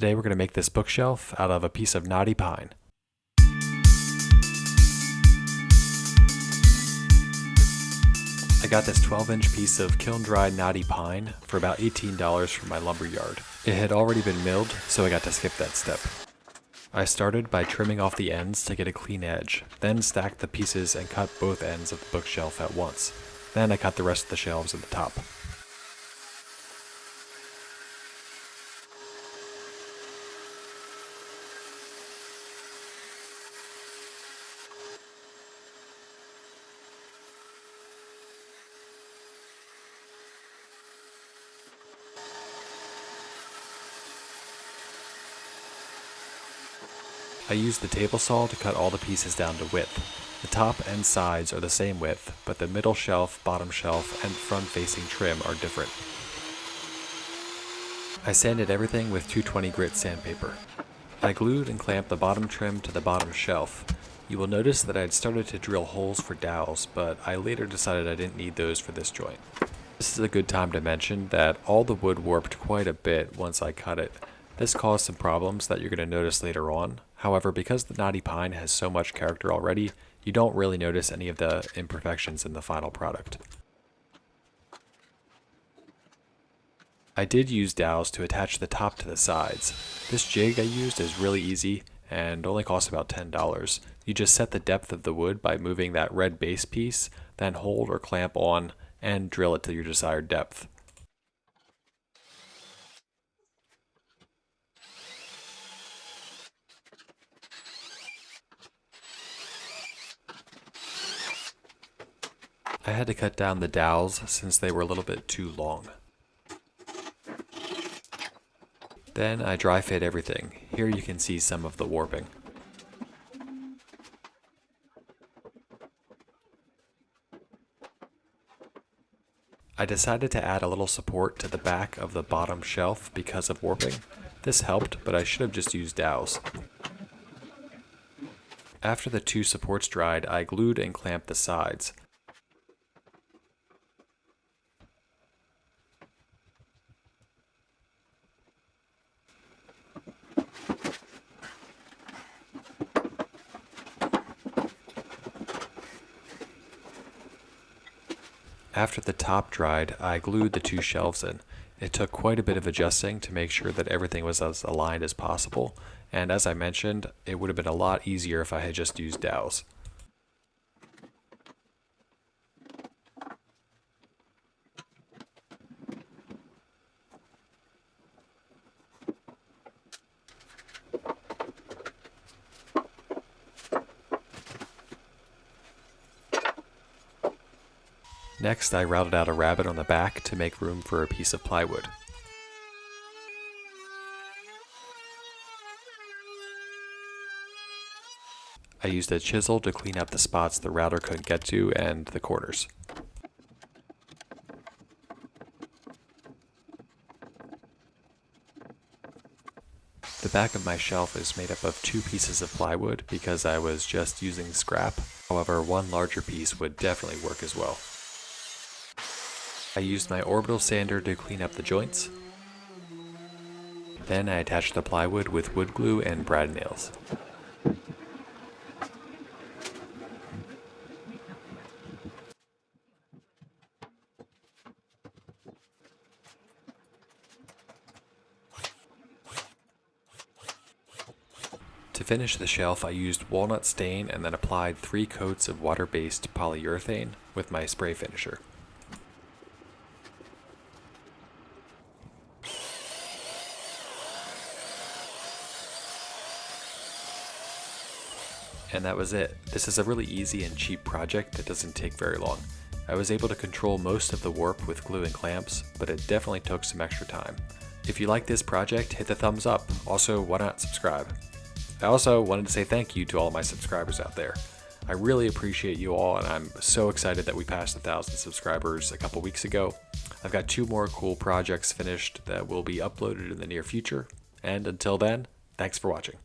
Today we're going to make this bookshelf out of a piece of knotty pine. I got this 12-inch piece of kiln-dried knotty pine for about $18 from my lumber yard. It had already been milled, so I got to skip that step. I started by trimming off the ends to get a clean edge, then stacked the pieces and cut both ends of the bookshelf at once. Then I cut the rest of the shelves at the top. I used the table saw to cut all the pieces down to width. The top and sides are the same width, but the middle shelf, bottom shelf, and front-facing trim are different. I sanded everything with 220 grit sandpaper. I glued and clamped the bottom trim to the bottom shelf. You will notice that I had started to drill holes for dowels, but I later decided I didn't need those for this joint. This is a good time to mention that all the wood warped quite a bit once I cut it. This caused some problems that you're going to notice later on. However, because the knotty pine has so much character already, you don't really notice any of the imperfections in the final product. I did use dowels to attach the top to the sides. This jig I used is really easy and only costs about $10. You just set the depth of the wood by moving that red base piece, then hold or clamp on and drill it to your desired depth. I had to cut down the dowels since they were a little bit too long. Then I dry fit everything. Here you can see some of the warping. I decided to add a little support to the back of the bottom shelf because of warping. This helped, but I should have just used dowels. After the two supports dried, I glued and clamped the sides. After the top dried, I glued the two shelves in. It took quite a bit of adjusting to make sure that everything was as aligned as possible, and as I mentioned, it would have been a lot easier if I had just used dowels. Next, I routed out a rabbet on the back to make room for a piece of plywood. I used a chisel to clean up the spots the router couldn't get to and the corners. The back of my shelf is made up of two pieces of plywood because I was just using scrap. However, one larger piece would definitely work as well. I used my orbital sander to clean up the joints. Then I attached the plywood with wood glue and brad nails. To finish the shelf, I used walnut stain and then applied 3 coats of water-based polyurethane with my spray finisher. And that was it. This is a really easy and cheap project that doesn't take very long. I was able to control most of the warp with glue and clamps, but it definitely took some extra time. If you like this project, hit the thumbs up. Also, why not subscribe? I also wanted to say thank you to all of my subscribers out there. I really appreciate you all, and I'm so excited that we passed 1,000 subscribers a couple weeks ago. I've got 2 more cool projects finished that will be uploaded in the near future. And until then, thanks for watching.